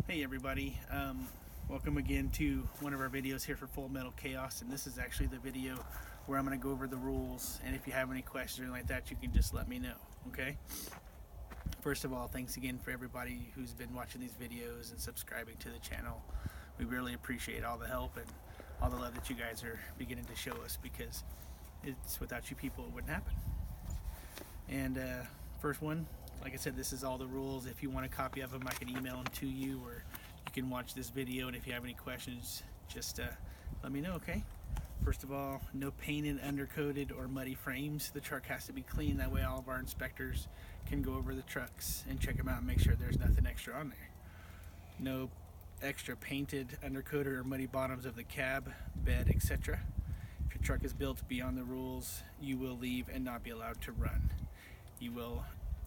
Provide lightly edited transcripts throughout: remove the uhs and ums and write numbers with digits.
Hey everybody, welcome again to one of our videos here for Full Metal Chaos, and this is actually the video where I'm going to go over the rules, and if you have any questions or anything like that, you can just let me know, okay? First of all, thanks again for everybody who's been watching these videos and subscribing to the channel. We really appreciate all the help and all the love that you guys are beginning to show us, because it's without you people it wouldn't happen. And first one, like I said, this is all the rules. If you want a copy of them, I can email them to you, or you can watch this video, and if you have any questions, just let me know, okay? First of all, no painted, undercoated, or muddy frames. The truck has to be clean. That way all of our inspectors can go over the trucks and check them out and make sure there's nothing extra on there. No extra painted, undercoated, or muddy bottoms of the cab, bed, etc. If your truck is built beyond the rules, you will leave and not be allowed to run. You will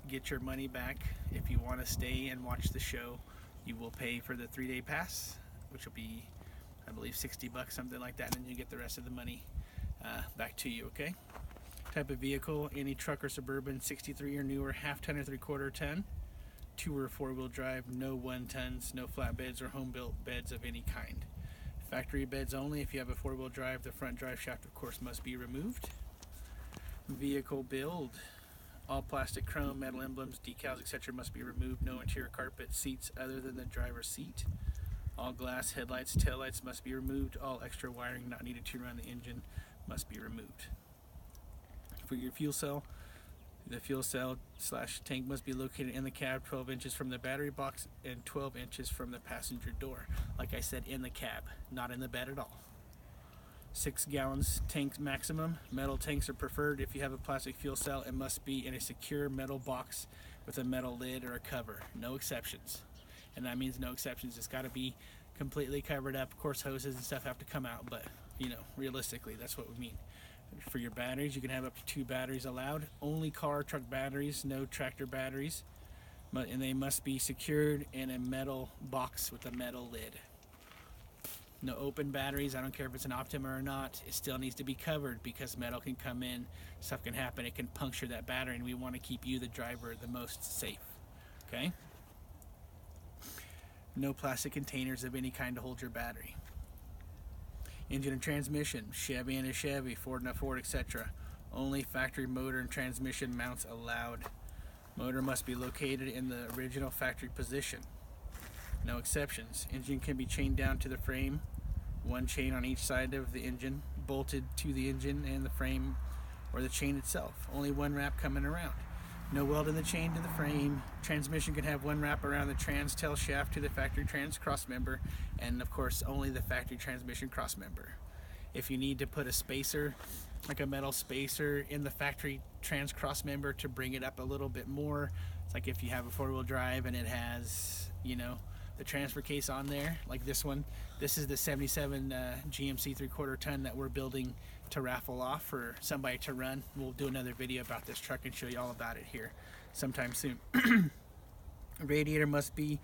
get your money back. If you want to stay and watch the show, you will pay for the 3-day pass, which will be, I believe, 60 bucks, something like that, and you get the rest of the money back to you, okay? Type of vehicle, any truck or Suburban, 63 or newer, half-ton or three-quarter ton, 2 or 4-wheel drive, no 1-tons, no flatbeds or home-built beds of any kind. Factory beds only. If you have a 4-wheel drive, the front drive shaft, of course, must be removed. Vehicle build. All plastic, chrome, metal emblems, decals, etc. must be removed. No interior carpet, seats other than the driver's seat. All glass, headlights, taillights must be removed. All extra wiring not needed to run the engine must be removed. For your fuel cell, the fuel cell / tank must be located in the cab, 12 inches from the battery box and 12 inches from the passenger door. Like I said, in the cab, not in the bed at all. 6 gallons tank maximum. Metal tanks are preferred. If you have a plastic fuel cell, it must be in a secure metal box with a metal lid or a cover. No exceptions. And that means no exceptions. It's got to be completely covered up. Of course, hoses and stuff have to come out, but you know, realistically, that's what we mean. For your batteries, you can have up to 2 batteries allowed. Only car, truck batteries, no tractor batteries. And they must be secured in a metal box with a metal lid. No open batteries. I don't care if it's an Optima or not. It still needs to be covered, because metal can come in, stuff can happen, it can puncture that battery, and we want to keep you, the driver, the most safe. Okay? No plastic containers of any kind to hold your battery. Engine and transmission. Chevy and a Chevy, Ford and a Ford, etc. Only factory motor and transmission mounts allowed. Motor must be located in the original factory position. No exceptions. Engine can be chained down to the frame, 1 chain on each side of the engine, bolted to the engine and the frame or the chain itself. Only 1 wrap coming around. No weld in the chain to the frame. Transmission can have 1 wrap around the trans tail shaft to the factory trans cross member, and of course only the factory transmission cross member. If you need to put a spacer, like a metal spacer, in the factory trans cross member to bring it up a little bit more, it's like if you have a 4-wheel drive and it has, you know, the transfer case on there, like this one. This is the 77 GMC 3/4 ton that we're building to raffle off for somebody to run. We'll do another video about this truck and show you all about it here sometime soon. Radiator must be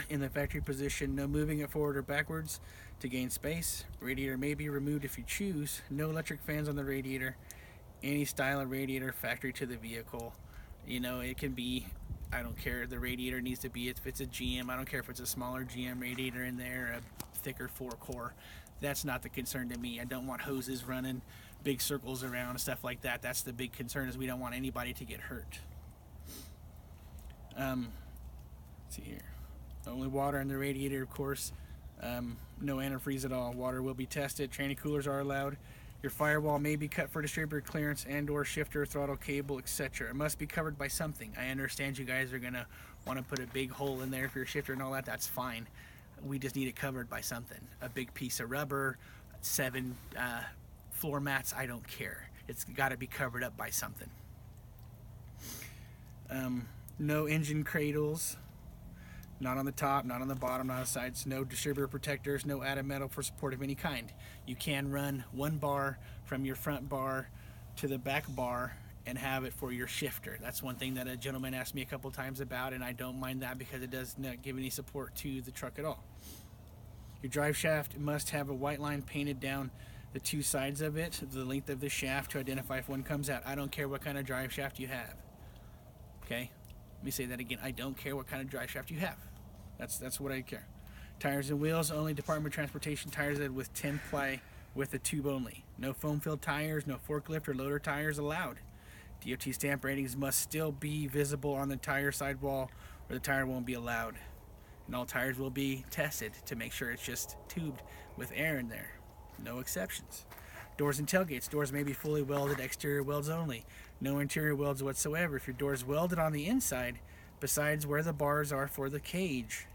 in the factory position. No moving it forward or backwards to gain space. Radiator may be removed if you choose. No electric fans on the radiator. Any style of radiator factory to the vehicle. You know, it can be, I don't care, the radiator needs to be, if it's a GM, I don't care if it's a smaller GM radiator in there, a thicker 4-core. That's not the concern to me. I don't want hoses running big circles around and stuff like that. That's the big concern, is we don't want anybody to get hurt. Let's see here. Only water in the radiator, of course. No antifreeze at all. Water will be tested. Tranny coolers are allowed. Your firewall may be cut for distributor clearance and or shifter, throttle cable, etc. It must be covered by something. I understand you guys are going to want to put a big hole in there for your shifter and all that. That's fine. We just need it covered by something. A big piece of rubber, 7 floor mats, I don't care. It's got to be covered up by something. No engine cradles. Not on the top, not on the bottom, not on the sides. No distributor protectors, no added metal for support of any kind. You can run 1 bar from your front bar to the back bar and have it for your shifter. That's one thing that a gentleman asked me a couple times about, and I don't mind that because it does not give any support to the truck at all. Your drive shaft must have a white line painted down the 2 sides of it, the length of the shaft, to identify if one comes out. I don't care what kind of drive shaft you have. Okay? Let me say that again. I don't care what kind of drive shaft you have. That's what I care. Tires and wheels only. Department of Transportation tires with 10 ply with a tube only. No foam-filled tires, no forklift or loader tires allowed. DOT stamp ratings must still be visible on the tire sidewall or the tire won't be allowed. And all tires will be tested to make sure it's just tubed with air in there. No exceptions. Doors and tailgates. Doors may be fully welded, exterior welds only. No interior welds whatsoever. If your door is welded on the inside, besides where the bars are for the cage,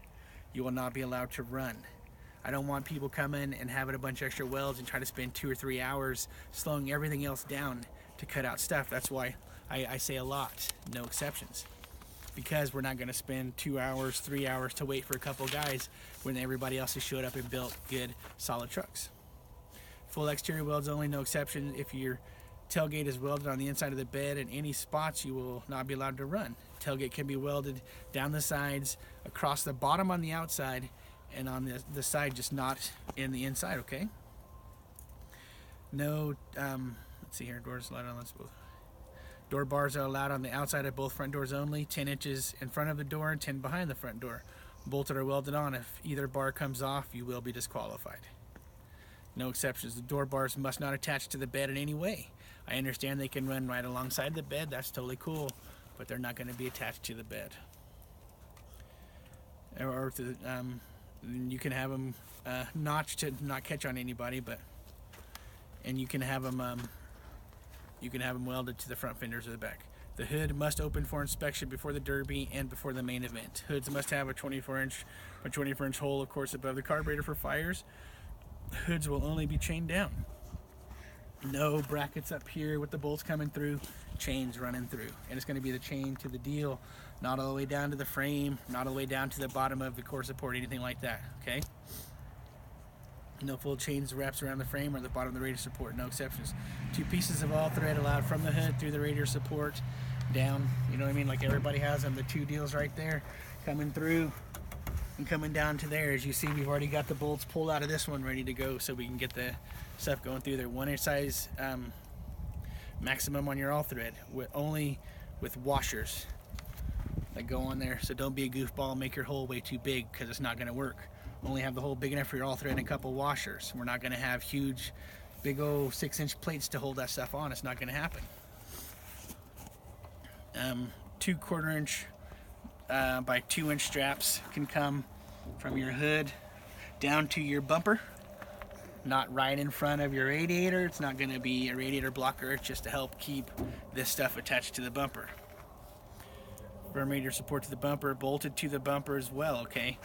you will not be allowed to run. I don't want people coming and having a bunch of extra welds and try to spend 2 or 3 hours slowing everything else down to cut out stuff. That's why I say a lot, no exceptions. Because we're not going to spend 2 hours, 3 hours to wait for a couple guys when everybody else has showed up and built good, solid trucks. Full exterior welds only, no exception. If your tailgate is welded on the inside of the bed in any spots, you will not be allowed to run. Tailgate can be welded down the sides, across the bottom on the outside, and on the side, just not in the inside, okay? No, let's see here, doors allowed on let's both. Door bars are allowed on the outside of both front doors only, 10 inches in front of the door and 10 behind the front door. Bolted or welded on. If either bar comes off, you will be disqualified. No exceptions. The door bars must not attach to the bed in any way. I understand they can run right alongside the bed. That's totally cool, but they're not going to be attached to the bed. Or to, you can have them notched to not catch on anybody, and you can have them welded to the front fenders or the back. The hood must open for inspection before the derby and before the main event. Hoods must have a 24-inch hole, of course, above the carburetor for fires. Hoods will only be chained down. No brackets up here with the bolts coming through, chains running through. And it's going to be the chain to the deal, not all the way down to the frame, not all the way down to the bottom of the core support, anything like that, okay? No full chains wraps around the frame or the bottom of the radiator support, no exceptions. 2 pieces of all thread allowed from the hood through the radiator support down, you know what I mean, like everybody has them, the 2 deals right there coming through and coming down to there. As you see, we've already got the bolts pulled out of this one ready to go so we can get the stuff going through there. 1-inch size maximum on your all thread, only with washers that go on there. So don't be a goofball and make your hole way too big, because it's not going to work. Only have the hole big enough for your all thread and a couple washers. We're not going to have huge, big old 6-inch plates to hold that stuff on. It's not going to happen. 2 1/4-inch by 2-inch straps can come from your hood down to your bumper. Not right in front of your radiator. It's not going to be a radiator blocker. It's just to help keep this stuff attached to the bumper. Firm radiator support to the bumper, bolted to the bumper as well, okay?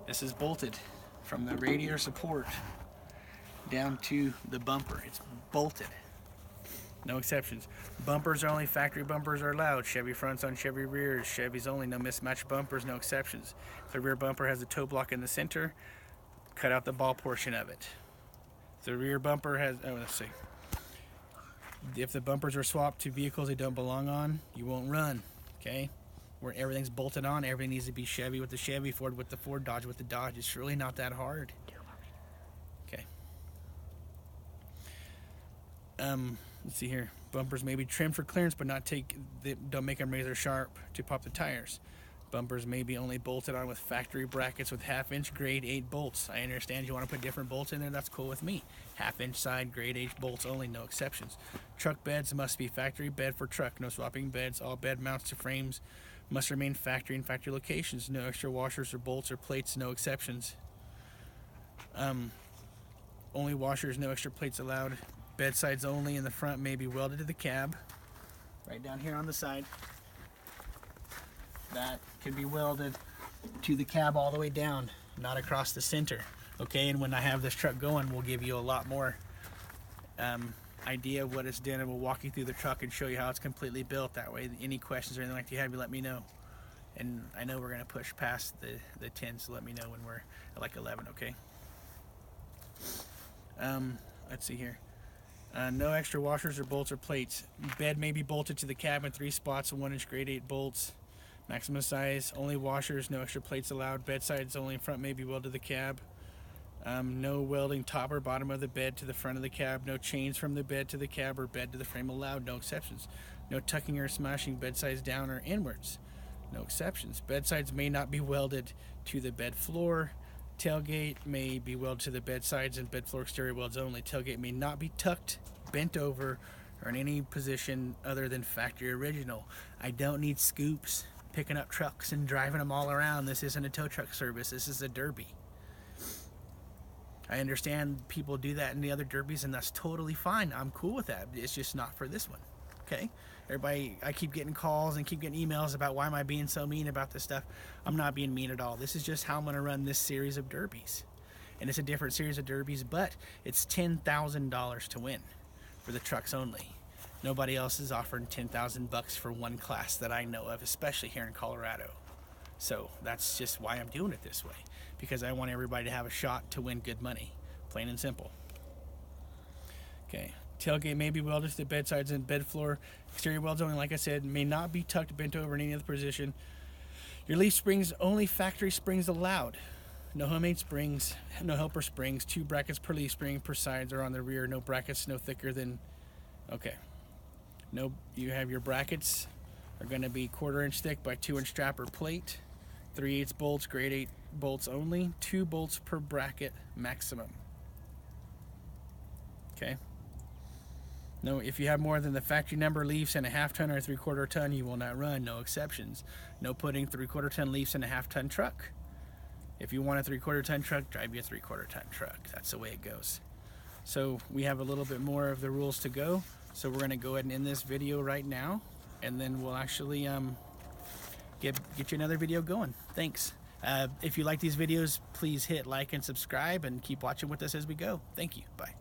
This is bolted from the radiator support down to the bumper. It's bolted. No exceptions. Bumpers are only, factory bumpers are allowed. Chevy fronts on Chevy rears. Chevys only, no mismatched bumpers, no exceptions. If the rear bumper has a toe block in the center, cut out the ball portion of it. If the rear bumper has, let's see. If the bumpers are swapped to vehicles they don't belong on, you won't run, okay? Where everything's bolted on, everything needs to be Chevy with the Chevy, Ford with the Ford, Dodge with the Dodge. It's really not that hard. Okay. Let's see here. Bumpers may be trimmed for clearance, but don't make them razor sharp to pop the tires. Bumpers may be only bolted on with factory brackets with 1/2-inch grade 8 bolts. I understand you want to put different bolts in there. That's cool with me. 1/2-inch side grade 8 bolts only, no exceptions. Truck beds must be factory bed for truck. No swapping beds. All bed mounts to frames must remain factory in factory locations. No extra washers or bolts or plates, no exceptions. Only washers, no extra plates allowed. Bed sides only in the front may be welded to the cab. Right down here on the side. That can be welded to the cab all the way down, not across the center. Okay, and when I have this truck going, we'll give you a lot more idea of what it's doing, and we'll walk you through the truck and show you how it's completely built. That way, any questions or anything like that you have, you let me know. And I know we're going to push past the 10, so let me know when we're at like 11, okay? Let's see here. No extra washers or bolts or plates. Bed may be bolted to the cab in 3 spots and 1-inch grade 8 bolts. Maximum size, only washers, no extra plates allowed. Bed sides only in front may be welded to the cab. No welding top or bottom of the bed to the front of the cab. No chains from the bed to the cab or bed to the frame allowed. No exceptions. No tucking or smashing bed sides down or inwards. No exceptions. Bed sides may not be welded to the bed floor. Tailgate may be welded to the bed sides and bed floor exterior welds only. Tailgate may not be tucked, bent over, or in any position other than factory original. I don't need scoops picking up trucks and driving them all around. This isn't a tow truck service. This is a derby. I understand people do that in the other derbies, and that's totally fine. I'm cool with that. It's just not for this one. Okay? Everybody, I keep getting calls and keep getting emails about why am I being so mean about this stuff. I'm not being mean at all. This is just how I'm going to run this series of derbies. And it's a different series of derbies, but it's $10,000 to win for the trucks only. Nobody else is offering $10,000 for one class that I know of, especially here in Colorado. So that's just why I'm doing it this way, because I want everybody to have a shot to win good money, plain and simple. Okay, tailgate may be welded to the bed sides and bed floor. Exterior welds only, like I said, may not be tucked, bent over in any other position. Your leaf springs, only factory springs allowed. No homemade springs, no helper springs. 2 brackets per leaf spring per sides or on the rear. No brackets no thicker than, okay. No, you have your brackets are going to be 1/4 inch thick by 2 inch strap or plate. 3/8 bolts, grade 8 bolts only. 2 bolts per bracket maximum. Okay. No, if you have more than the factory number leaves in a 1/2 ton or 3/4 ton, you will not run. No exceptions. No putting 3/4 ton leaves in a 1/2 ton truck. If you want a 3/4 ton truck, drive you a 3/4 ton truck. That's the way it goes. So we have a little bit more of the rules to go. So we're going to go ahead and end this video right now, and then we'll actually get you another video going. Thanks. If you like these videos, please hit like and subscribe and keep watching with us as we go. Thank you. Bye.